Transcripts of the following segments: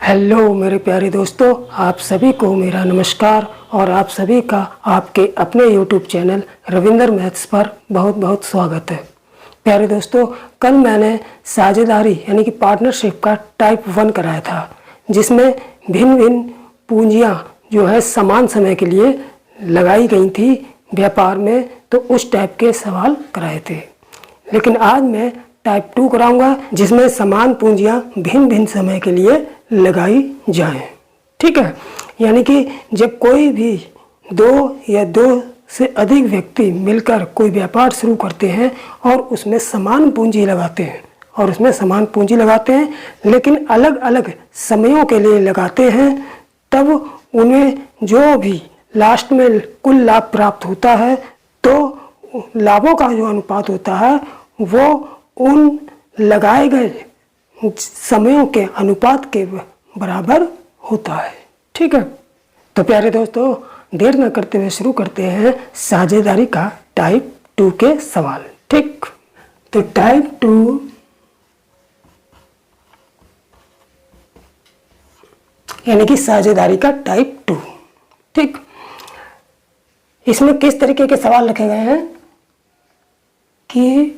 Hello मेरे प्यारे दोस्तों, आप सभी को मेरा नमस्कार और आप सभी का आपके अपने यूट्यूब चैनल रविंदर मैथ्स पर बहुत बहुत स्वागत है। प्यारे दोस्तों, कल मैंने साझेदारी यानी कि पार्टनरशिप का टाइप 1 कराया था, जिसमें भिन्न भिन्न पूंजियां जो है समान समय के लिए लगाई गई थी व्यापार में, तो उस टाइप के सवाल कराए थे। लेकिन आज मैं टाइप 2 कराऊंगा, जिसमें समान पूंजियां भिन्न भिन्न समय के लिए लगाई जाएं। ठीक है, यानी कि जब कोई भी दो या दो से अधिक व्यक्ति मिलकर कोई व्यापार शुरू करते हैं और उसमें समान पूंजी लगाते हैं लेकिन अलग अलग समयों के लिए लगाते हैं, तब उन्हें जो भी लास्ट में कुल लाभ प्राप्त होता है, तो लाभों का जो अनुपात होता है वो उन लगाए गए समयों के अनुपात के बराबर होता है। ठीक है, तो प्यारे दोस्तों, देर न करते हुए शुरू करते हैं साझेदारी का टाइप 2 के सवाल। ठीक, तो टाइप 2 यानी कि साझेदारी का टाइप 2। ठीक, इसमें किस तरीके के सवाल रखे गए हैं कि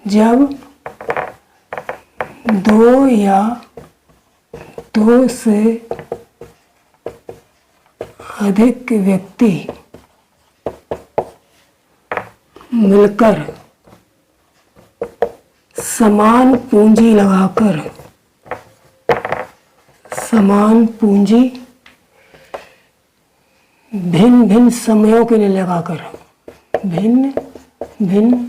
जब दो या दो से अधिक व्यक्ति मिलकर समान पूंजी लगाकर समान पूंजी भिन्न भिन्न समयों के लिए लगाकर भिन्न भिन्न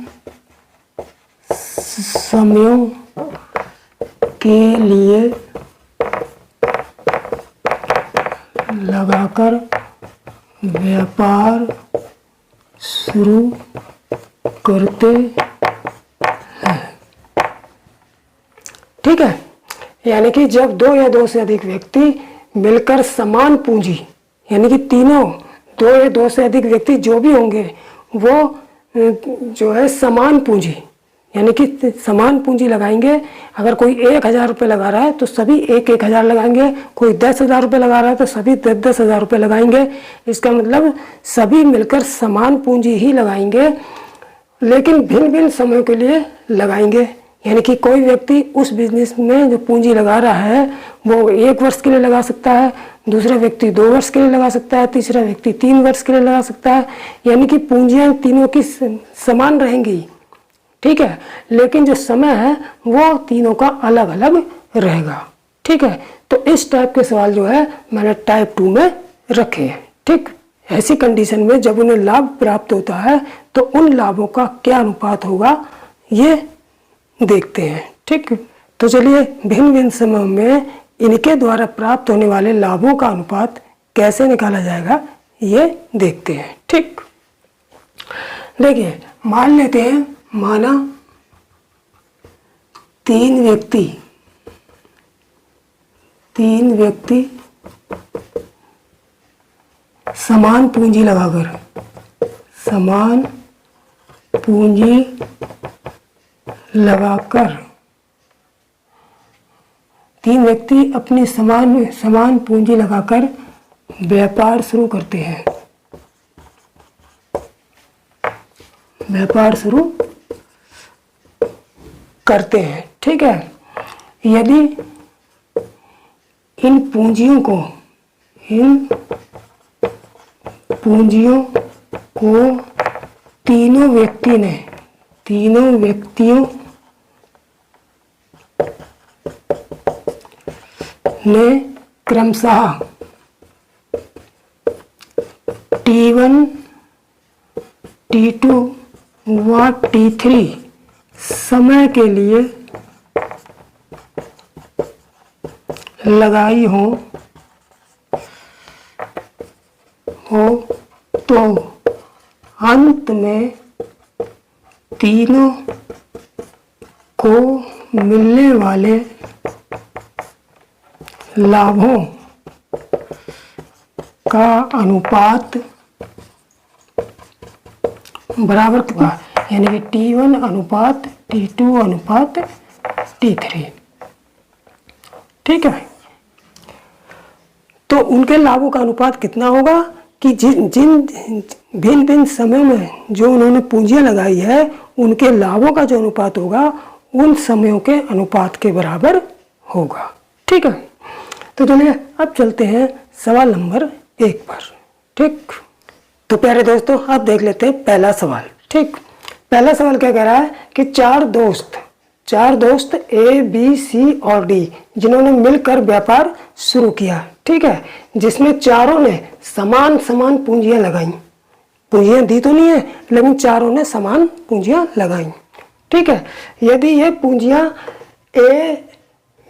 समयों के लिए लगाकर व्यापार शुरू करते हैं। ठीक है, यानी कि जब दो या दो से अधिक व्यक्ति मिलकर समान पूंजी, यानी कि तीनों दो या दो से अधिक व्यक्ति जो भी होंगे वो जो है समान पूंजी यानी कि समान पूंजी लगाएंगे। अगर कोई 1,000 रुपये लगा रहा है तो सभी 1,000 लगाएंगे, कोई 10,000 रुपये लगा रहा है तो सभी 10,000 रुपये लगाएंगे। इसका मतलब सभी मिलकर समान पूंजी ही लगाएंगे, लेकिन भिन्न भिन्न समय के लिए लगाएंगे। यानी कि कोई व्यक्ति उस बिजनेस में जो पूंजी लगा रहा है वो 1 वर्ष के लिए लगा सकता है, दूसरा व्यक्ति 2 वर्ष के लिए लगा सकता है, तीसरा व्यक्ति 3 वर्ष के लिए लगा सकता है। यानी कि पूंजियाँ तीनों की समान रहेंगी। ठीक है, लेकिन जो समय है वो तीनों का अलग अलग रहेगा। ठीक है, तो इस टाइप के सवाल जो है मैंने टाइप 2 में रखे हैं। ठीक, ऐसी कंडीशन में जब उन्हें लाभ प्राप्त होता है तो उन लाभों का क्या अनुपात होगा ये देखते हैं। ठीक, तो चलिए भिन्न भिन्न समय में इनके द्वारा प्राप्त होने वाले लाभों का अनुपात कैसे निकाला जाएगा ये देखते हैं। ठीक, देखिए मान लेते हैं, माना 3 व्यक्ति समान पूंजी लगाकर 3 व्यक्ति अपनी समान पूंजी लगाकर व्यापार शुरू करते हैं। ठीक है, यदि इन पूंजियों को तीनों व्यक्तियों ने क्रमशः T1, T2 व T3 समय के लिए लगाई हो तो अंत में तीनों को मिलने वाले लाभों का अनुपात बराबर होगा, यानी कि T1 अनुपात T2 अनुपात T3। ठीक है, तो उनके लाभों का अनुपात कितना होगा कि जिन भिन्न भिन्न समय में जो उन्होंने पूंजियां लगाई है उनके लाभों का जो अनुपात होगा उन समयों के अनुपात के बराबर होगा। ठीक है, तो चलिए अब चलते हैं सवाल नंबर 1 पर। ठीक, तो प्यारे दोस्तों आप देख लेते हैं पहला सवाल। ठीक, पहला सवाल क्या कह रहा है कि चार दोस्त ए बी सी और डी जिन्होंने मिलकर व्यापार शुरू किया, ठीक है, जिसमें चारों ने समान समान पूंजियां लगाई। पूंजियां दी तो नहीं है लेकिन चारों ने समान पूंजियां लगाई। ठीक है, यदि ये पूंजियां ए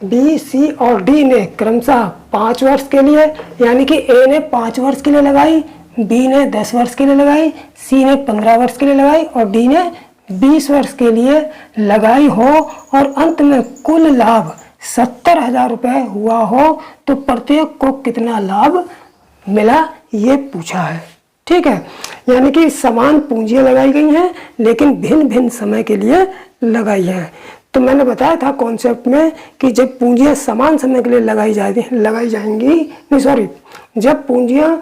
बी सी और डी ने क्रमशः 5 वर्ष के लिए, यानी कि ए ने 5 वर्ष के लिए लगाई, बी ने 10 वर्ष के लिए लगाई, सी ने 15 वर्ष के लिए लगाई और डी ने 20 वर्ष के लिए लगाई हो और अंत में कुल लाभ 70,000 रुपये हुआ हो तो प्रत्येक को कितना लाभ मिला ये पूछा है। ठीक है, यानी कि समान पूंजियां लगाई गई हैं लेकिन भिन्न भिन्न समय के लिए लगाई हैं। तो मैंने बताया था कॉन्सेप्ट में कि जब पूंजियां समान समय के लिए लगाई जाएंगी, जब पूंजियां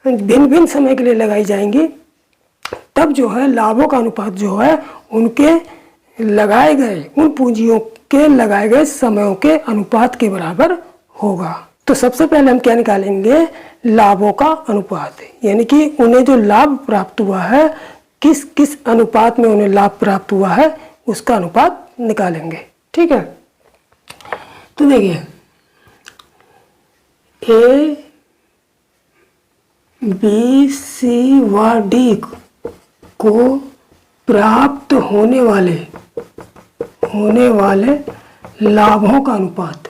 भिन्न भिन्न समय के लिए लगाई जाएंगी तब जो है लाभों का अनुपात जो है उनके लगाए गए उन पूंजियों के लगाए गए समयों के अनुपात के बराबर होगा। तो सबसे पहले हम क्या निकालेंगे, लाभों का अनुपात, यानी कि उन्हें जो लाभ प्राप्त हुआ है किस किस अनुपात में उन्हें लाभ प्राप्त हुआ है उसका अनुपात निकालेंगे। ठीक है, तो देखिए ए बी सी व डी को प्राप्त होने वाले लाभों का अनुपात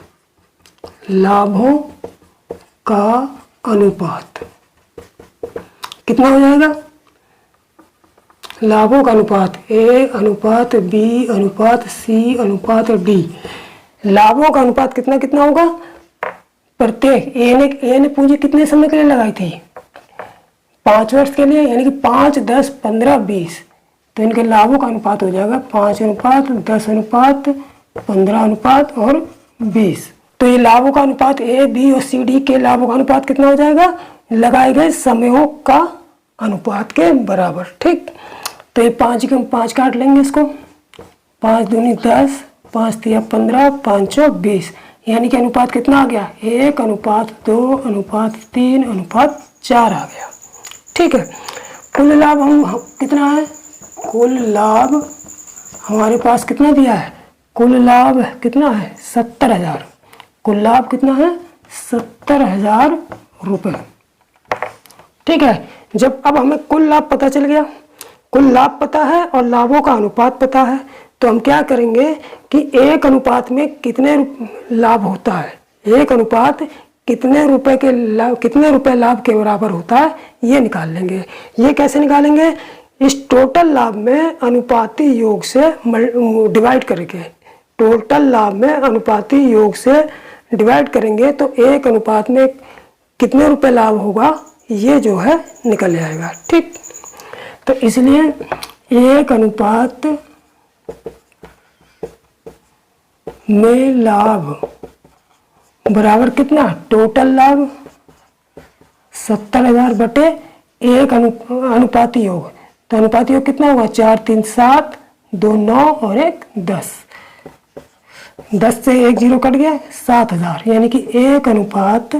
कितना हो जाएगा। लाभों का अनुपात ए अनुपात बी अनुपात सी अनुपात डी, लाभों का अनुपात कितना कितना होगा। प्रत्येक ए ने पूंजी कितने समय के लिए लगाई थी, 5 वर्ष के लिए, यानी कि 5, 10, 15, 20, तो इनके लाभों का अनुपात हो जाएगा 5 अनुपात 10 अनुपात 15 अनुपात और 20। तो ये लाभों का अनुपात ए बी और सी डी के लाभों का अनुपात कितना हो जाएगा, लगाए गए समयों का अनुपात के बराबर। ठीक, तो ये 5 के हम 5 काट लेंगे इसको, 5 दूनी 10, 5 तिया 15, 5 20, यानी कि अनुपात कितना आ गया, 1 अनुपात 2 अनुपात 3 अनुपात 4 आ गया। ठीक है, कुल लाभ हम कितना है, कुल लाभ हमारे पास कितना दिया है, कुल लाभ कितना है 70,000, कुल लाभ कितना है 70,000 रुपये। ठीक है, जब अब हमें कुल लाभ पता चल गया, कुल लाभ पता है और लाभों का अनुपात पता है, तो हम क्या करेंगे कि एक अनुपात में कितने लाभ होता है, एक अनुपात कितने रुपए लाभ के बराबर होता है ये निकाल लेंगे। ये कैसे निकालेंगे, इस टोटल लाभ में अनुपाती योग से डिवाइड करके, टोटल लाभ में अनुपाती योग से डिवाइड करेंगे तो एक अनुपात में कितने रुपए लाभ होगा ये जो है निकल जाएगा। ठीक, तो इसलिए एक अनुपात में लाभ बराबर कितना, टोटल लाभ 70,000 बटे एक अनुपाती योग, तो अनुपाती योग कितना होगा 4 3 7 2 9 और 1 10, 10 से 1 0 कट गया 7,000, यानी कि एक अनुपात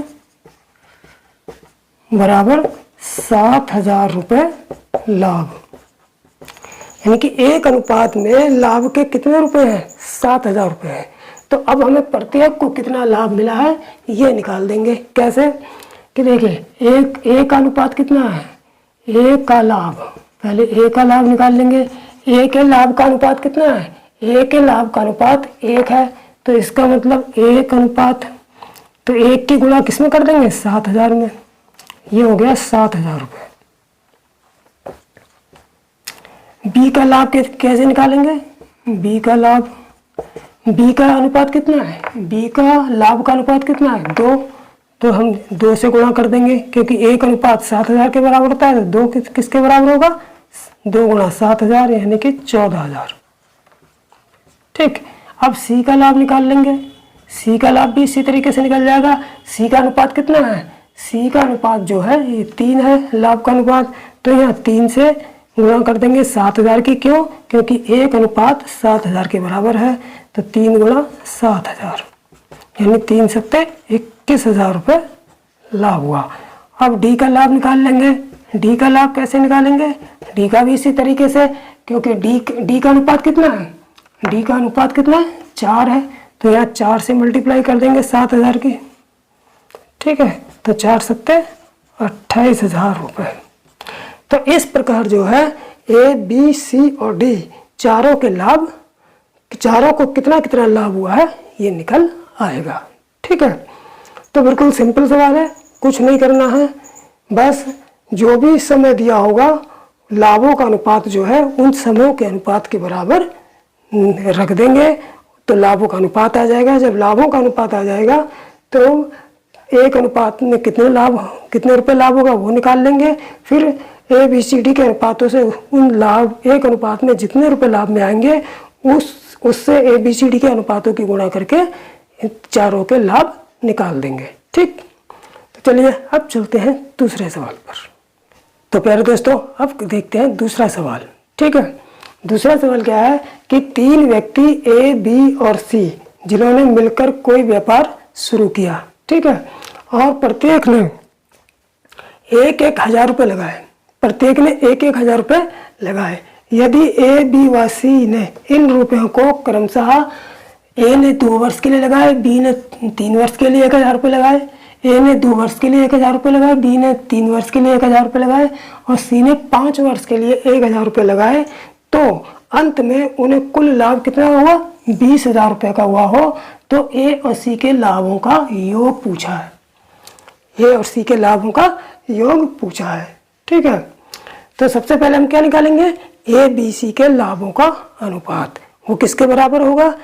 बराबर 7,000 रुपये लाभ, यानी कि एक अनुपात में लाभ के कितने रुपए हैं 7,000 रुपये है। तो अब हमें प्रत्येक को कितना लाभ मिला है ये निकाल देंगे। कैसे कि देखिए एक का अनुपात कितना है, एक का लाभ, पहले एक का लाभ निकाल लेंगे। एक के लाभ का अनुपात कितना है, एक के लाभ का अनुपात 1 है, तो इसका मतलब एक अनुपात, तो 1 की गुणा किस में कर देंगे 7,000 में, ये हो गया 7,000 रुपये। बी का लाभ कैसे निकालेंगे, बी का लाभ, बी का अनुपात कितना है, बी का लाभ का अनुपात कितना है 2, तो हम 2 से गुणा कर देंगे क्योंकि एक अनुपात 7,000 के बराबर होता है, तो 2 किसके बराबर होगा 2 गुणा 7,000 यानी कि 14,000। ठीक, अब सी का लाभ निकाल लेंगे, सी का लाभ भी इसी तरीके से निकल जाएगा। सी का अनुपात कितना है, सी का अनुपात जो है ये 3 है लाभ का अनुपात, तो यहाँ 3 से गुणा कर देंगे 7000 की। क्यों? क्योंकि 1:7000 के बराबर है, तो 3 गुणा 7000 यानी 3 सत्ते 21,000 रुपये लाभ हुआ। अब डी का लाभ निकाल लेंगे। डी का लाभ कैसे निकालेंगे? डी का भी इसी तरीके से, क्योंकि डी का अनुपात कितना है? डी का अनुपात कितना है? 4 है, तो यहाँ 4 से मल्टीप्लाई कर देंगे 7000 की। ठीक है, तो 4 सत्ते 28,000 रुपये। तो इस प्रकार जो है ए बी सी और डी चारों के लाभ, चारों को कितना कितना लाभ हुआ है ये निकल आएगा। ठीक है, तो बिल्कुल सिंपल सवाल है, कुछ नहीं करना है, बस जो भी समय दिया होगा लाभों का अनुपात जो है उन समयों के अनुपात के बराबर रख देंगे, तो लाभों का अनुपात आ जाएगा। जब लाभों का अनुपात आ जाएगा तो एक अनुपात में कितने रुपए लाभ होगा वो निकाल लेंगे। फिर ए बी सी डी के अनुपातों से उन लाभ एक अनुपात में जितने रुपए लाभ में आएंगे उससे ए बी सी डी के अनुपातों की गुणा करके चारों के लाभ निकाल देंगे। ठीक, तो चलिए अब चलते हैं दूसरे सवाल पर। तो प्यारे दोस्तों अब देखते हैं दूसरा सवाल। ठीक है, दूसरा सवाल क्या है कि 3 व्यक्ति ए बी और सी जिन्होंने मिलकर कोई व्यापार शुरू किया, ठीक है, और प्रत्येक ने 1,000 रुपये लगाए, प्रत्येक ने 1,000 रुपये लगाए। यदि ए बी व सी ने इन रुपयों को क्रमशः ए ने 2 वर्ष के लिए लगाए, बी ने 3 वर्ष के लिए 1,000 रुपये लगाए, ए ने 2 वर्ष के लिए 1,000 रुपये लगाए, बी ने 3 वर्ष के लिए 1,000 रुपये लगाए और सी ने 5 वर्ष के लिए 1,000 रुपये लगाए, तो अंत में उन्हें कुल लाभ कितना हुआ? 20,000 रुपये का हुआ हो, तो ए और सी के लाभों का योग पूछा है। ए और सी के लाभों का योग पूछा है। ठीक है, तो सबसे पहले हम क्या निकालेंगे? ए बी सी के लाभों का अनुपात। वो किसके बराबर होगा?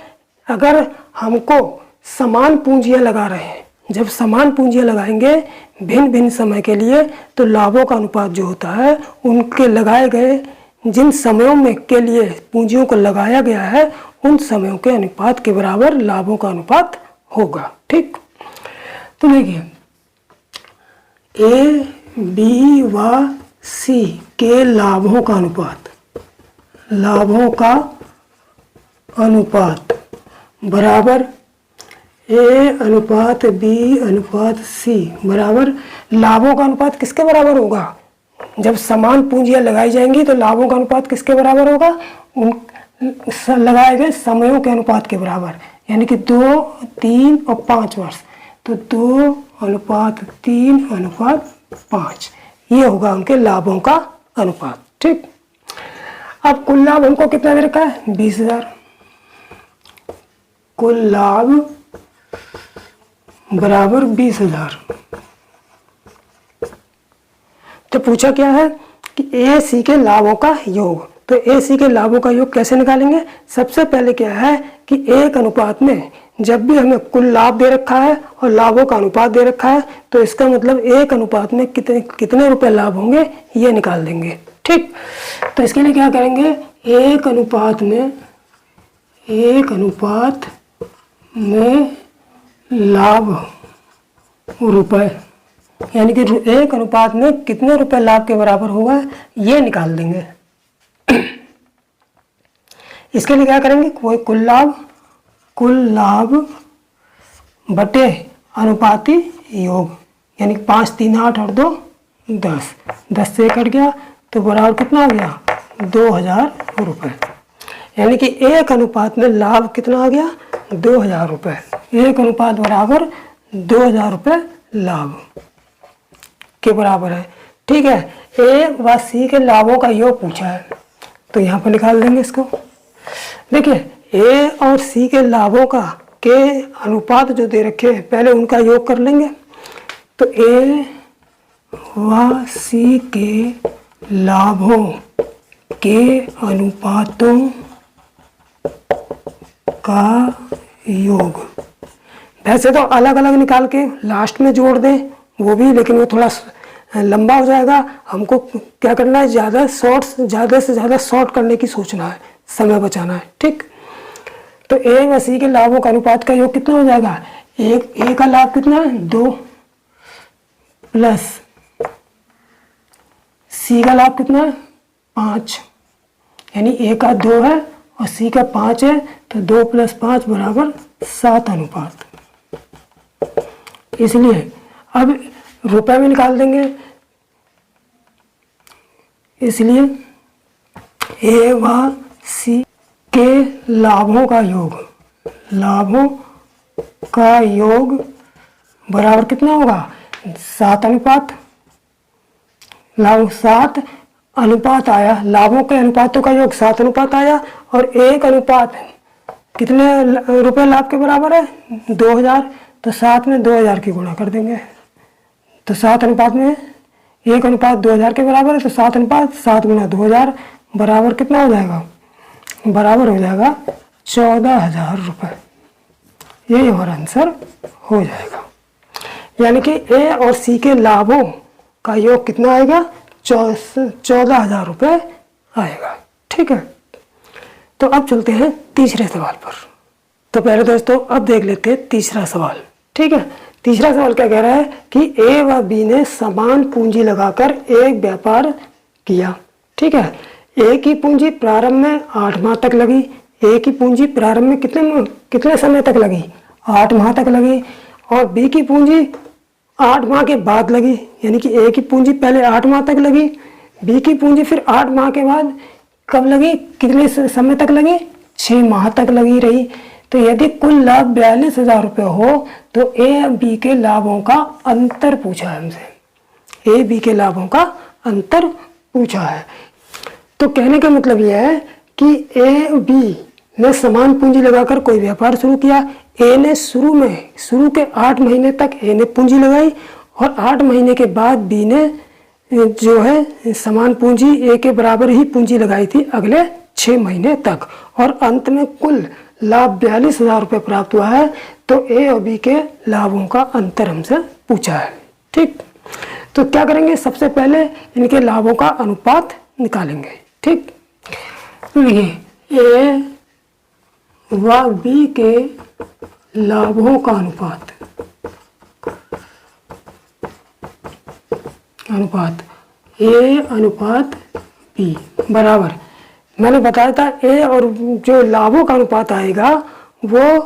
अगर हमको समान पूंजियां लगा रहे हैं, जब समान पूंजियां लगाएंगे भिन्न भिन्न समय के लिए, तो लाभों का अनुपात जो होता है उनके लगाए गए जिन समयों में के लिए पूंजियों को लगाया गया है उन समयों के अनुपात के बराबर लाभों का अनुपात होगा। ठीक, तो देखिए ए बी व सी के लाभों का अनुपात, लाभों का अनुपात बराबर ए अनुपात बी अनुपात सी बराबर लाभों का अनुपात किसके बराबर होगा? जब समान पूंजियां लगाई जाएंगी तो लाभों का अनुपात किसके बराबर होगा? उन लगाए गए समयों के अनुपात के बराबर, यानी कि 2, 3 और 5 वर्ष, तो 2:3:5 ये होगा उनके लाभों का अनुपात। ठीक, अब कुल लाभ हमको कितना दे रखा है? 20,000। कुल लाभ बराबर 20,000। तो पूछा क्या है कि ए सी के लाभों का योग। तो ए सी के लाभों का योग कैसे निकालेंगे? सबसे पहले क्या है कि एक अनुपात में जब भी हमें कुल लाभ दे रखा है और लाभों का अनुपात दे रखा है, तो इसका मतलब एक अनुपात में कितने रुपए लाभ होंगे ये निकाल देंगे। ठीक, तो इसके लिए क्या करेंगे? एक अनुपात में लाभ रुपए, यानी कि एक अनुपात में कितने रुपए लाभ के बराबर होगा ये निकाल देंगे। इसके लिए क्या करेंगे? कोई कुल लाभ बटे अनुपाती योग, यानी 5, 3, 8 और 2 10, 10 से कट गया तो बराबर कितना आ गया? 2,000 रुपये। यानी कि एक अनुपात में लाभ कितना आ गया? 2,000 रुपये। एक अनुपात बराबर 2,000 रुपये लाभ के बराबर है। ठीक है, ए व सी के लाभों का योग पूछा है, तो यहाँ पर निकाल देंगे इसको। देखिए ए और सी के लाभों का के अनुपात जो दे रखे हैं पहले उनका योग कर लेंगे। तो ए व सी के लाभों के अनुपातों का योग, वैसे तो अलग अलग निकाल के लास्ट में जोड़ दें वो भी, लेकिन वो थोड़ा लंबा हो जाएगा। हमको क्या करना है? ज़्यादा से ज़्यादा शॉर्ट करने की सोचना है, समय बचाना है। ठीक, तो ए व सी के लाभों का अनुपात का योग कितना हो जाएगा? ए का लाभ कितना है? 2, प्लस सी का लाभ कितना है 5, यानी ए का 2 है और सी का 5 है, तो 2 + 5 बराबर 7 अनुपात। इसलिए अब रुपए में निकाल देंगे, इसलिए ए व सी के लाभों का योग बराबर कितना होगा 7 अनुपात। लाभ 7 अनुपात आया, लाभों के अनुपातों का योग 7 अनुपात आया, और 1 अनुपात कितने रुपए लाभ के बराबर है 2000, तो 7 में 2000 की गुणा कर देंगे, तो 7 अनुपात में 1 अनुपात 2000 के बराबर है, तो 7 अनुपात 7 × 2000 बराबर कितना हो जाएगा, बराबर हो जाएगा 14,000 रुपये। यही हमारा आंसर हो जाएगा। यानी कि ए और सी के लाभों का योग कितना आएगा 14,000 रुपये आएगा। ठीक है, तो अब चलते हैं तीसरे सवाल पर। तो पहले दोस्तों अब देख लेते हैं तीसरा सवाल। ठीक है, तीसरा सवाल क्या कह रहा है कि ए व बी ने समान पूंजी लगाकर एक व्यापार किया। ठीक है, ए की पूंजी प्रारंभ में 8 माह तक लगी, ए की पूंजी प्रारंभ में कितने समय तक लगी 8 माह तक लगी, और बी की पूंजी 8 माह के बाद लगी, यानी कि ए की पूंजी पहले 8 माह तक लगी, बी की पूंजी फिर 8 माह के बाद कब लगी, कितने समय तक लगी 6 माह तक लगी रही। तो यदि कुल लाभ 42,000 रुपये हो तो ए बी के लाभों का अंतर पूछा है हमसे, ए बी के लाभों का अंतर पूछा है। तो कहने का मतलब यह है कि ए बी ने समान पूंजी लगाकर कोई व्यापार शुरू किया। ए ने शुरू के 8 महीने तक ए ने पूंजी लगाई, और 8 महीने के बाद बी ने जो है समान पूंजी ए के बराबर ही पूंजी लगाई थी अगले 6 महीने तक, और अंत में कुल लाभ 42,000 रुपये प्राप्त हुआ है। तो ए और बी के लाभों का अंतर हमसे पूछा है। ठीक, तो क्या करेंगे, सबसे पहले इनके लाभों का अनुपात निकालेंगे। ठीक, देखिए ए व बी के लाभों का अनुपात ए अनुपात बी बराबर, मैंने बताया था ए और जो लाभों का अनुपात आएगा वो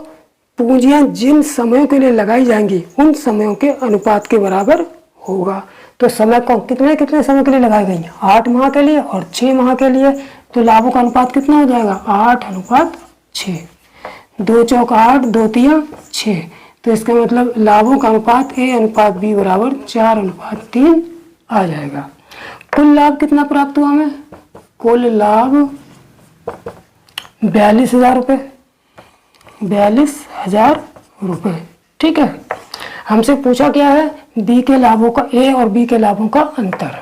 पूंजियां जिन समयों के लिए लगाई जाएंगी उन समयों के अनुपात के बराबर होगा। तो समय को कितने समय के लिए लगाई गई, 8 माह के लिए और 6 माह के लिए। तो लाभों का अनुपात कितना हो जाएगा 8:6, 2 चौक 8, 2 तिया 6। तो इसका मतलब लाभों का अनुपात ए अनुपात बी बराबर 4:3 आ जाएगा। कुल लाभ कितना प्राप्त हुआ हमें, कुल लाभ 42,000 रुपये, 42,000 रुपये। ठीक है, हमसे पूछा क्या है बी के लाभों का, ए और बी के लाभों का अंतर।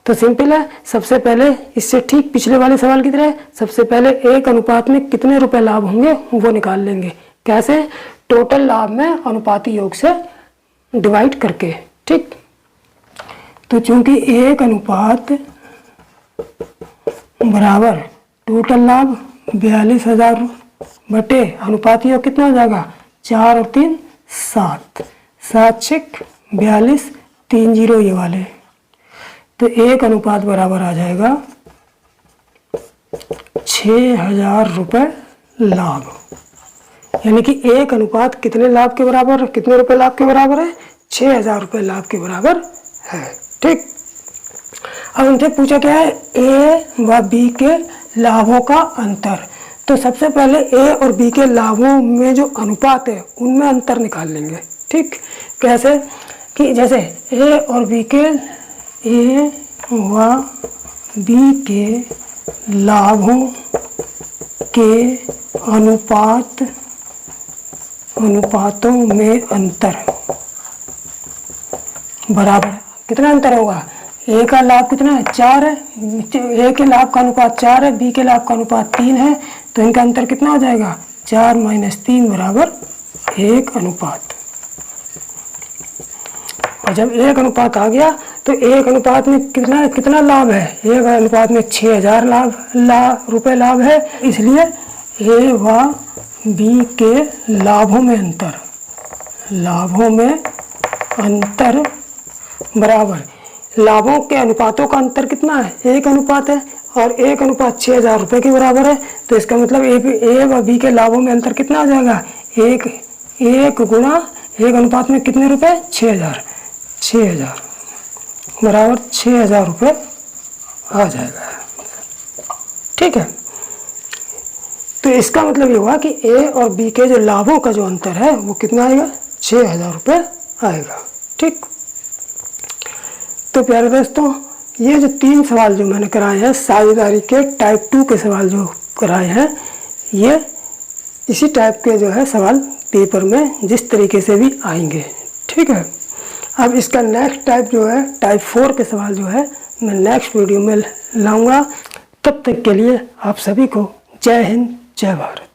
तो सिंपल है, सबसे पहले इससे ठीक पिछले वाले सवाल की तरह सबसे पहले एक अनुपात में कितने रुपए लाभ होंगे वो निकाल लेंगे। कैसे, टोटल लाभ में अनुपाती योग से डिवाइड करके। ठीक, तो चूंकि एक अनुपात बराबर टोटल लाभ 42,000 बटे अनुपाती योग कितना हो जाएगा 4 और 3 7, 7 6 42, 3 0 ये वाले। तो एक अनुपात बराबर आ जाएगा 6,000 रुपये लाभ, यानी कि एक अनुपात कितने लाभ के बराबर, कितने रुपए लाभ के बराबर है 6,000 रुपये लाभ के बराबर है। ठीक, अब उनसे पूछा क्या है ए व बी के लाभों का अंतर। तो सबसे पहले ए और बी के लाभों में जो अनुपात है उनमें अंतर निकाल लेंगे। ठीक, कैसे कि जैसे ए और बी के, ए व बी के लाभों के अनुपातों में अंतर बराबर, कितना अंतर होगा, ए का लाभ कितना है 4 है, ए के लाभ का अनुपात 4 है, बी के लाभ का अनुपात 3 है। तो इनका अंतर कितना हो जाएगा 4 - 3 बराबर 1 अनुपात। और जब 1 अनुपात आ गया तो 1 अनुपात में कितना लाभ है, 1 अनुपात में 6,000 रुपये लाभ है। इसलिए ए व बी के लाभों में अंतर बराबर लाभों के अनुपातों का अंतर कितना है, 1 अनुपात है, और 1 अनुपात 6,000 रुपये के बराबर है। तो इसका मतलब ए व बी के लाभों में अंतर कितना आ जाएगा, 1 गुणा 1 अनुपात में कितने रुपए, 6,000 बराबर 6,000 रुपये आ जाएगा। ठीक है, तो इसका मतलब ये हुआ कि ए और बी के जो लाभों का जो अंतर है वो कितना आएगा, 6,000 रुपये आएगा। ठीक, तो प्यारे दोस्तों, ये जो 3 सवाल जो मैंने कराए हैं साझेदारी के टाइप 2 के सवाल जो कराए हैं, ये इसी टाइप के जो है सवाल पेपर में जिस तरीके से भी आएंगे। ठीक है, अब इसका नेक्स्ट टाइप जो है टाइप 4 के सवाल जो है मैं नेक्स्ट वीडियो में लाऊंगा। तब तक के लिए आप सभी को जय हिंद, जय भारत।